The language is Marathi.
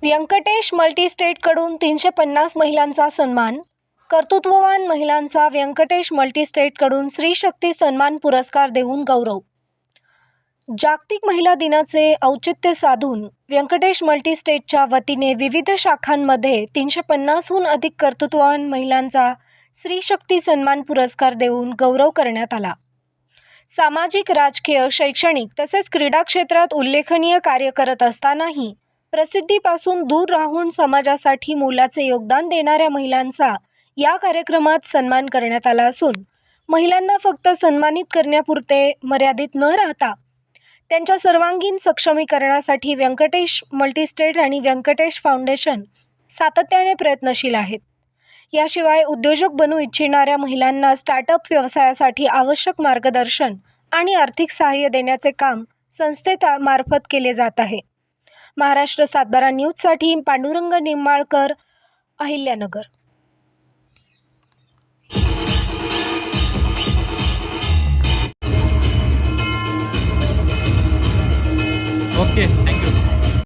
व्यंकटेश मल्टीस्टेटकडून 350 महिलांचा सन्मान. कर्तृत्ववान महिलांचा व्यंकटेश मल्टीस्टेटकडून स्त्रीशक्ती सन्मान पुरस्कार देऊन गौरव. जागतिक महिला दिनाचे औचित्य साधून व्यंकटेश मल्टीस्टेटच्या वतीने विविध शाखांमध्ये 350हून अधिक कर्तृत्ववान महिलांचा स्त्रीशक्ती सन्मान पुरस्कार देऊन गौरव करण्यात आला. सामाजिक, राजकीय, शैक्षणिक तसेच क्रीडा क्षेत्रात उल्लेखनीय कार्य करत असतानाही प्रसिद्धीपासून दूर राहून समाजासाठी मोलाचे योगदान देणाऱ्या महिलांचा या कार्यक्रमात सन्मान करण्यात आला असून, महिलांना फक्त सन्मानित करण्यापुरते मर्यादित न राहता त्यांच्या सर्वांगीण सक्षमीकरणासाठी व्यंकटेश मल्टीस्टेट आणि व्यंकटेश फाउंडेशन सातत्याने प्रयत्नशील आहेत. याशिवाय उद्योजक बनू इच्छिणाऱ्या महिलांना स्टार्टअप व्यवसायासाठी आवश्यक मार्गदर्शन आणि आर्थिक सहाय्य देण्याचे काम संस्थेमार्फत केले जात आहे. महाराष्ट्र 7/12 न्यूजसाठी पांडुरंग निंबाळकर, अहिल्यानगर. Okay, thank you.